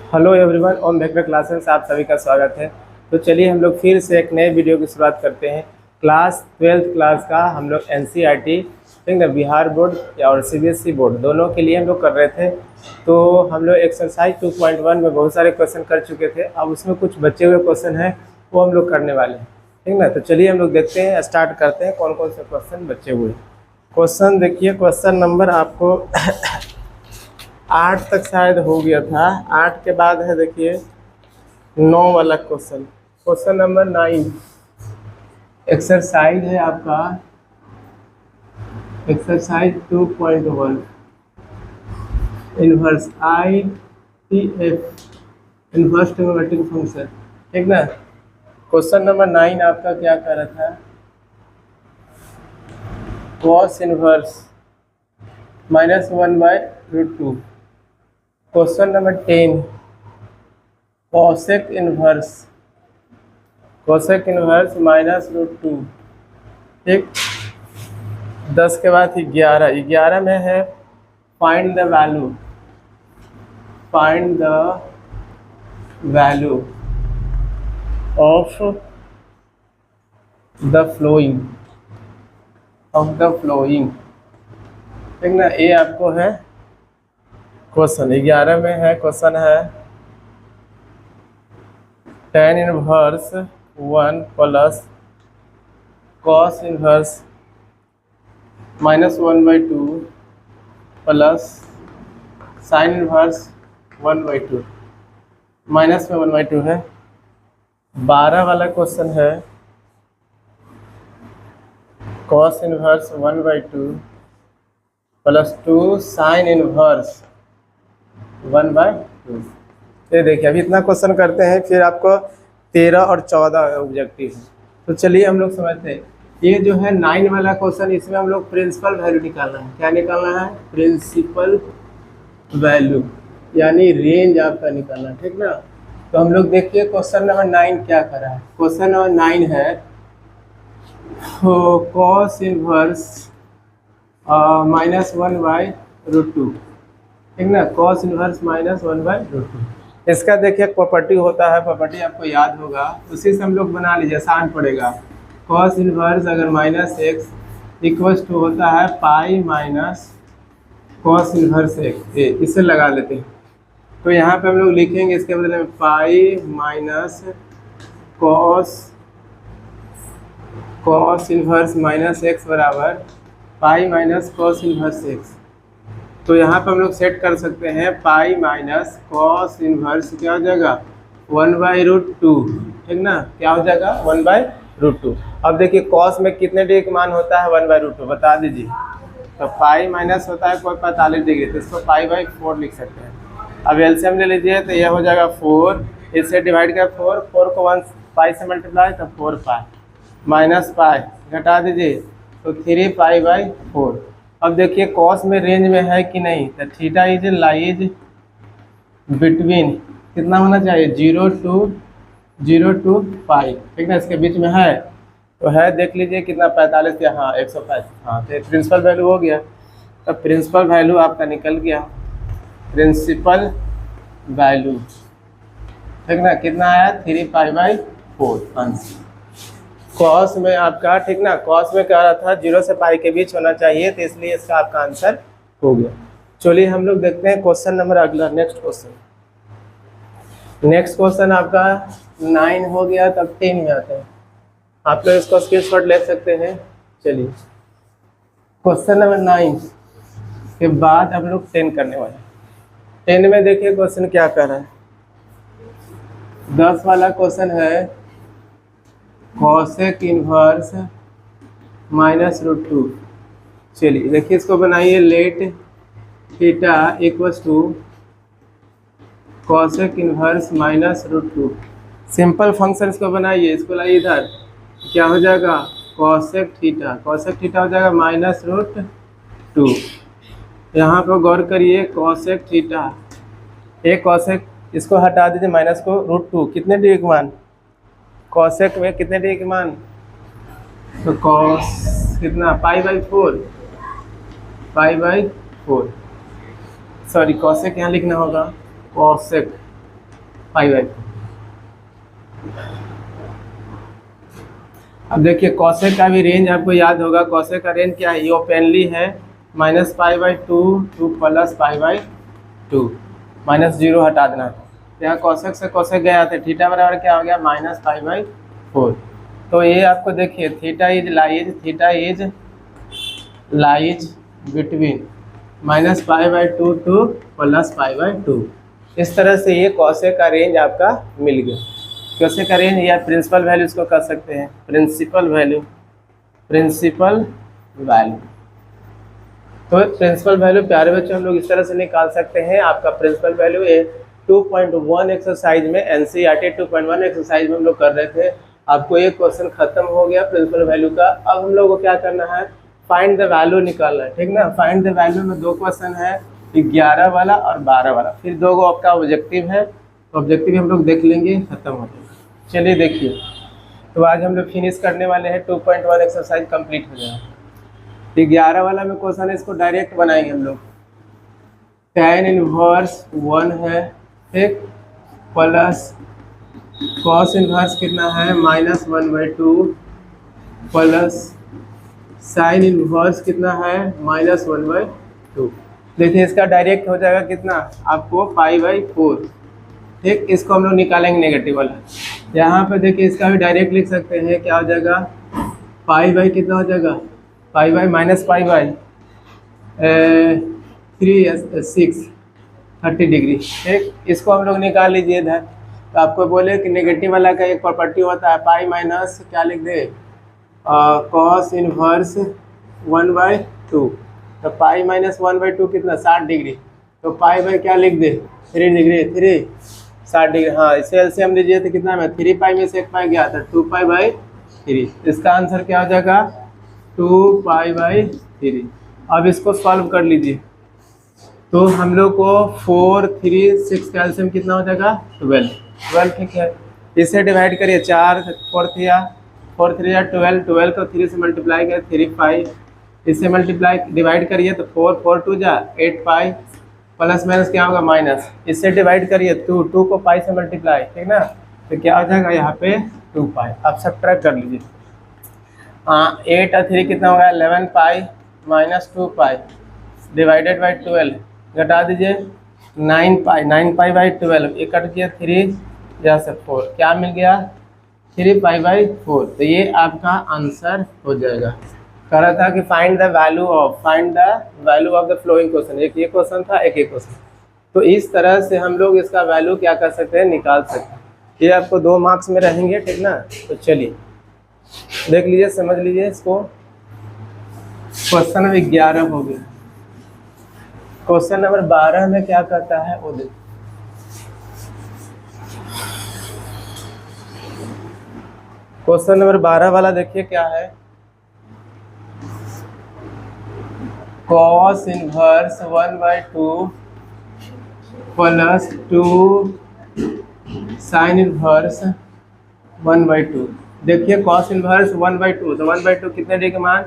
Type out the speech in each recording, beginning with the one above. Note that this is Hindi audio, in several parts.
हेलो एवरीवन, ओम वेक्टर क्लासेस आप सभी का स्वागत है। तो चलिए हम लोग फिर से एक नए वीडियो की शुरुआत करते हैं। क्लास 12th क्लास का हम लोग एनसीईआरटी ठीक है, बिहार बोर्ड या और सीबीएसई बोर्ड दोनों के लिए हम लोग कर रहे थे। तो हम लोग एक्सरसाइज 2.1 में बहुत सारे क्वेश्चन कर चुके थे। अब उसमें कुछ बचे हुए क्वेश्चन हैं, वो हम लोग करने वाले हैं, ठीक ना। तो चलिए हम लोग देखते हैं, स्टार्ट करते हैं कौन कौन से क्वेश्चन बचे हुए। क्वेश्चन देखिए, क्वेश्चन नंबर आपको 8 तक शायद हो गया था। 8 के बाद है देखिए 9 वाला क्वेश्चन, क्वेश्चन नंबर 9। एक्सरसाइज है आपका exercise 2.1 inverse I T F inverse trigonometric function, ठीक ना। क्वेश्चन नंबर 9 आपका क्या कर रहा था, cos inverse -1/√2। Question number 10 cosec inverse -√2, ठीक। 10 के बाद 11 में है find the value of the flowing ठीक ना। ये आपको है क्वेश्चन 11 में है, क्वेश्चन है tan inverse 1 plus cos inverse -1/2 plus sine inverse 1/2, minus में 1/2 है। 12 वाला क्वेश्चन है cos inverse 1/2 plus 2 sine inverse 1/2। ये देखिए, अभी इतना क्वेश्चन करते हैं, फिर आपको 13 और 14 ऑब्जेक्टिव है। तो चलिए हम लोग समझते हैं। ये जो है 9 वाला क्वेश्चन, इसमें हम लोग प्रिंसिपल वैल्यू निकालना है। क्या निकालना है? प्रिंसिपल वैल्यू, यानी रेंज आपका निकालना है, ठीक ना। तो हम लोग देखिए क्वेश्चन नंबर 9 क्या कर रहा है। क्वेश्चन नंबर 9 है कॉस इनवर्स -1/√2, ठीक ना। Cos inverse -1/√2। इसका देखिए प्रॉपर्टी होता है, प्रॉपर्टी आपको याद होगा, उसी से हम लोग बना लीजिए, आसान पड़ेगा। कॉस इनवर्स अगर -x इक्वल्स टू होता है pi minus cos inverse x, इसे लगा लेते हैं। तो यहाँ पे हम लोग लिखेंगे इसके बदले में pi minus cos inverse -x बराबर pi minus cos inverse x। तो यहाँ पर हम लोग सेट कर सकते हैं पाई माइनस कॉस इनवर्स क्या हो जाएगा 1/√2, ठीक ना। क्या हो जाएगा 1/√2। अब देखिए कॉस में कितने डिग्री का मान होता है 1/√2 बता दीजिए। तो पाई माइनस होता है कोई 45 डिग्री, तो इसको पाई/4 लिख सकते हैं। अब एलसीएम ले लीजिए, तो यह हो जाएगा 4, इससे डिवाइड कर 4 को 1 पाई से मल्टीप्लाई, तो 4 पाई माइनस पाई घटा दीजिए, तो 3 पाई/4। अब देखिए कॉस में रेंज में है कि नहीं, तो थीटा इज लाइज बिटवीन कितना होना चाहिए 0 to पाई, ठीक ना। इसके बीच में है, तो है देख लीजिए कितना 45 के, हाँ 105, हाँ। तो प्रिंसिपल वैल्यू हो गया। तो प्रिंसिपल वैल्यू आपका निकल गया, प्रिंसिपल वैल्यू, ठीक ना। कितना आया 3 पाई/4 आंसर कॉस में आपका, ठीक ना। कॉस में कह रहा था 0 से पाई के बीच होना चाहिए, तो इसलिए इसका आपका आंसर हो गया। चलिए हम लोग देखते हैं क्वेश्चन नंबर अगला, नेक्स्ट क्वेश्चन आपका 9 हो गया, तब 10 में आते हैं। आप लोग इसको स्क्रीनशॉट ले सकते हैं। चलिए क्वेश्चन नंबर 9 के बाद हम लोग 10 करने वाले हैं। 10 में देखिए क्वेश्चन क्या कर रहा है। 10 वाला क्वेश्चन है कॉसेक इनवर्स -√2। चलिए देखिए इसको बनाइए, let theta equals to cosec inverse -√2। Simple function इसको बनाइए, इसको लाइए इधर, क्या हो जाएगा कॉसेक थीटा हो जाएगा -√2। यहाँ पर गौर करिए कॉसेक थीटा, एक कॉसेक, इसको हटा दीजिए माइनस को, √2 कितने डिग्री का मान, कॉसेक में कितने डिग्री का मान, तो कॉस कितना पाई/4, सॉरी कॉसेक यहाँ लिखना होगा, कॉसेक π/4। अब देखिए कॉसेक का भी रेंज आपको याद होगा, कॉसेक का रेंज क्या है, ये ओपनली है -π/2 टू +π/2, -0 हटा देना। यहाँ कॉसेक से कॉसेक गया था, थीटा बराबर क्या हो गया -π/4। तो ये आपको देखिए theta is lies between -π/2 to +π/2। इस तरह से ये कॉसेक का रेंज आपका मिल गया। कॉसेक का रेंज या प्रिंसिपल वैल्यू इसको कर सकते हैं, प्रिंसिपल वैल्यू। तो प्रिंसिपल वैल्यू प्यारे बच्चों हम लोग इस तरह से निकाल सकते हैं। आपका प्रिंसिपल वैल्यू है 2.1 एक्सरसाइज में, NCERT 2.1 एक्सरसाइज में हम लोग कर रहे थे। आपको एक क्वेश्चन खत्म हो गया प्रिंसिपल वैल्यू का। अब हम लोग को क्या करना है, फाइंड द वैल्यू निकालना है, ठीक ना। फाइंड द वैल्यू में दो क्वेश्चन है, 11 वाला और 12 वाला, फिर दो गो आपका ऑब्जेक्टिव है। तो ऑब्जेक्टिव हम लोग देख लेंगे, खत्म हो जाएगा। चलिए देखिए, तो आज हम लोग फिनिश करने वाले हैं, 2.1 एक्सरसाइज कंप्लीट हो जाएगा। तो 11 वाला में क्वेश्चन है, इसको डायरेक्ट बनाएंगे हम लोग। tan इनवर्स 1 है, ठीक, प्लस cos इनवर्स कितना है -1/2 प्लस sin इनवर्स कितना है -1/2। देखिए इसका डायरेक्ट हो जाएगा कितना आपको π/4, ठीक। इसको हम लोग निकालेंगे नेगेटिव वाला। यहाँ पे देखिए इसका भी डायरेक्ट लिख सकते हैं, क्या हो जाएगा π/, कितना हो जाएगा -π/3 30 डिग्री, ठीक। इसको हम लोग निकाल लीजिए इधर। तो आपको बोले कि नेगेटिव वाला का एक प्रॉपर्टी होता है पाई माइनस क्या लिख दे, कॉस इनवर्स 1/2। तो पाई माइनस 1/2 कितना 60 डिग्री। तो पाई बाई क्या लिख दे 3 डिग्री, 3 60 डिग्री। हाँ इसे एलसीएम लीजिए तो कितना में 3 पाई में से 1 पाई गया था 2 π/3। इसका आंसर क्या हो जाएगा 2 π/3। अब इसको सॉल्व कर लीजिए। तो हम लोग को 4 3 6 का एलसीएम कितना हो जाएगा 12, ठीक है। इसे डिवाइड करिए 4 4 3 या 12 को 3 से मल्टीप्लाई करिए 3 5। इससे मल्टीप्लाई डिवाइड करिए तो 4 4 2 जा 8 पाई, प्लस माइनस क्या होगा माइनस। इससे डिवाइड करिए 2 को पाई से मल्टीप्लाई, ठीक ना। तो क्या हो जाएगा यहाँ पे 2 पाई। अब सब्ट्रैक्ट कर लीजिए। हाँ 8 और 3 कितना होगा 11 pi minus 2 pi divided by 12, घटा दीजिए 9 पाई बाई 12, ये कट गया 3 यहाँ से 4, क्या मिल गया 3 π/4। तो ये आपका आंसर हो जाएगा। कह रहा था कि find the value of the flowing question. एक ये क्वेश्चन था, एक ये क्वेश्चन। तो इस तरह से हम लोग इसका वैल्यू क्या कर सकते हैं, निकाल सकते हैं। ये आपको 2 मार्क्स में रहेंगे, ठीक ना। तो चलिए देख लीजिए, समझ लीजिए इसको। क्वेश्चन नंबर 11 हो गया। क्वेश्चन नंबर 12 में क्या कहता है वो देखिए। क्वेश्चन नंबर 12 वाला देखिए क्या है, cos inverse 1/2 plus 2 sin inverse 1/2। देखिए cos इनवर्स 1/2, तो 1/2 कितने डिग्री का मान,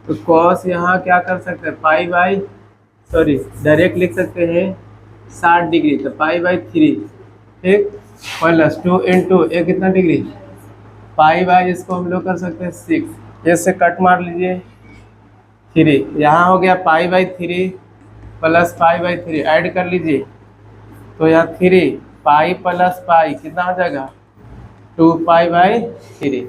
तो cos यहाँ क्या कर सकते हैं डायरेक्ट लिख सकते हैं 60 डिग्री, तो π/3, ठीक, प्लस 2 × ये कितना डिग्री π/, इसको हम लोग कर सकते हैं 6। इससे कट मार लीजिए 3, यहाँ हो गया π/3 प्लस π/3, ऐड कर लीजिए तो यहाँ 3 पाई प्लस पाई कितना हो जाएगा 2 π/3।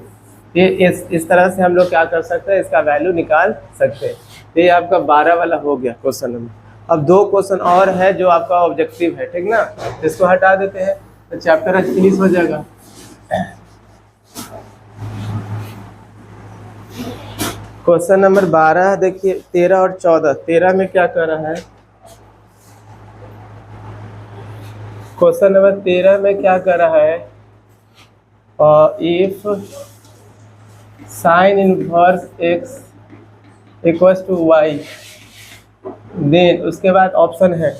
ये इस तरह से हम लोग क्या कर सकते हैं, इसका वैल्यू निकाल सकते हैं। तो ये आपका 12 वाला हो गया क्वेश्चन नंबर। अब 2 क्वेश्चन और है जो आपका ऑब्जेक्टिव है, ठीक ना। इसको हटा देते हैं तो चैप्टर आज फिनिश हो जाएगा। क्वेश्चन नंबर 12 देखिए 13 और 14। 13 में क्या कर रहा है, क्वेश्चन नंबर 13 में क्या कर रहा है, if sine inverse x equals to Y, then उसके बाद ऑप्शन है,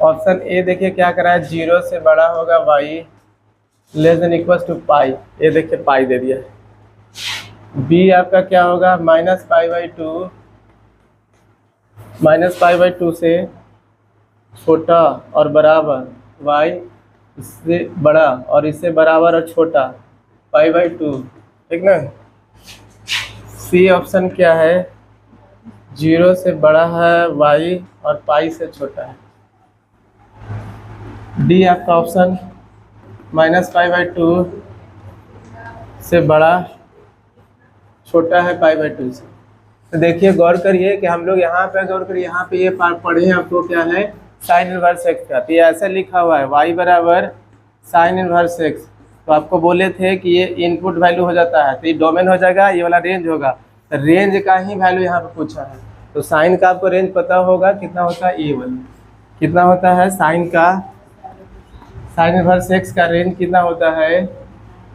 ऑप्शन ए देखिए क्या कर रहा है 0 से बड़ा होगा y less than equals to pi, ये देखिए पाई दे दिया है। बी आपका क्या होगा -π/2 से छोटा और बराबर y इससे बड़ा और इससे बराबर और छोटा π/2, ठीक ना। सी ऑप्शन क्या है, 0 से बड़ा है y और पाई से छोटा है। डी आपका ऑप्शन -π/2 से बड़ा छोटा है π/2 से। तो देखिए गौर करिए कि हम लोग यहाँ पे गौर करिए, यहाँ पे ये पार्ट पढ़े हैं आपको क्या है, साइन इनवर्स एक्स का। तो ये ऐसा लिखा हुआ है y बराबर साइन इनवर्स एक्स। तो आपको बोले थे कि ये इनपुट वैल्यू हो जाता है, तो ये डोमेन हो जाएगा, ये वाला रेंज होगा। तो रेंज का ही वैल्यू यहाँ पे पूछा है। तो साइन का आपको रेंज पता होगा कितना होता है, ये वाला कितना होता है साइन का, साइन इनवर्स एक्स का रेंज कितना होता है,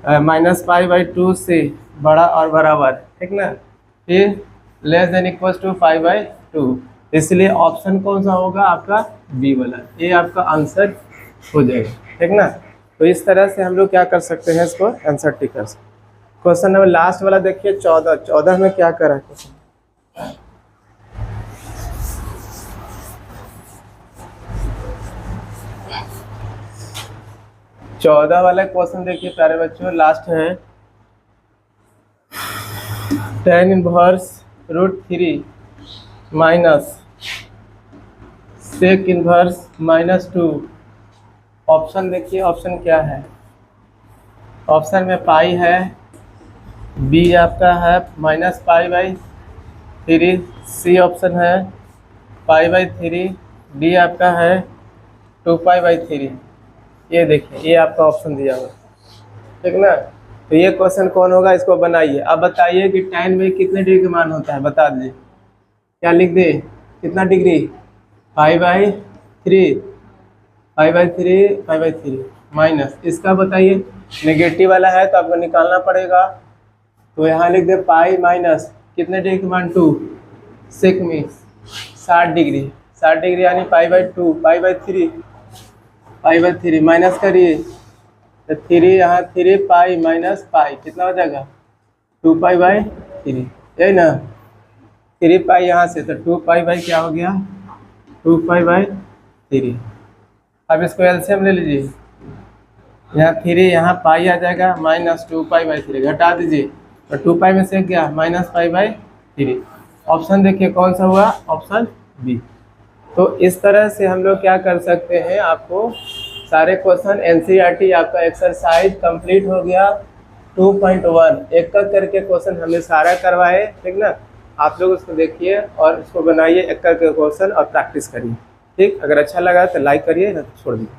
-π/2 से बड़ा और बराबर, ठीक ना। फिर लेस देन इक्वल्स टू π/2, इसलिए ऑप्शन कौन सा होगा आपका, बी वाला। ये आपका आंसर हो जाएगा, ठीक ना। तो इस तरह से हम लोग क्या कर सकते हैं, इसको आंसर टिक कर सकते हैं। क्वेश्चन नंबर लास्ट वाला देखिए 14 में क्या करा है क्वेश्चन। 14 वाला क्वेश्चन देखिए प्यारे बच्चों, लास्ट है tan inverse √3 minus sec inverse -2। Option देखिए, ऑप्शन क्या है, ऑप्शन में पाई है, बी आपका है -π/3, सी ऑप्शन है π/3, डी आपका है 2π/3। ये देखिए ये आपका ऑप्शन दिया हुआ, ठीक ना। तो ये क्वेश्चन कौन होगा, इसको बनाइए। अब बताइए कि tan में कितने डिग्री का मान होता है, बता दीजिए। क्या लिख दे, कितना डिग्री, π/3 माइनस इसका बताइए, नेगेटिव वाला है तो आपको निकालना पड़ेगा। तो यहाँ लिख दे पाई माइनस कितने डिग्री का मान, 2 सेक में 60 डिग्री यानी π/3 माइनस करिए, तो 3 यहाँ 3 पाई माइनस पाई कितना हो जाएगा, 2π/3, यही ना। 3 पाई यहाँ से, तो 2π क्या हो गया, 2π/3। अब इसको एलसीएम ले लीजिए, यहाँ 3 यहाँ पाई आ जाएगा, -2π/3 घटा दीजिए, तो 2π में से क्या -π/3। ऑप्शन देखिए कौन सा हुआ, ऑप्शन बी। तो इस तरह से हम लोग क्या कर सकते हैं, आपको सारे क्वेश्चन एनसीईआरटी आपका एक्सरसाइज कंप्लीट हो गया 2.1। एक करके क्वेश्चन हमने सारा करवाए, ठीक ना। आप लोग उसको देखिए और उसको बनाइए एक करके क्वेश्चन और प्रैक्टिस करिए, ठीक। अगर अच्छा लगा तो लाइक करिए, ना तो छोड़ दीजिए।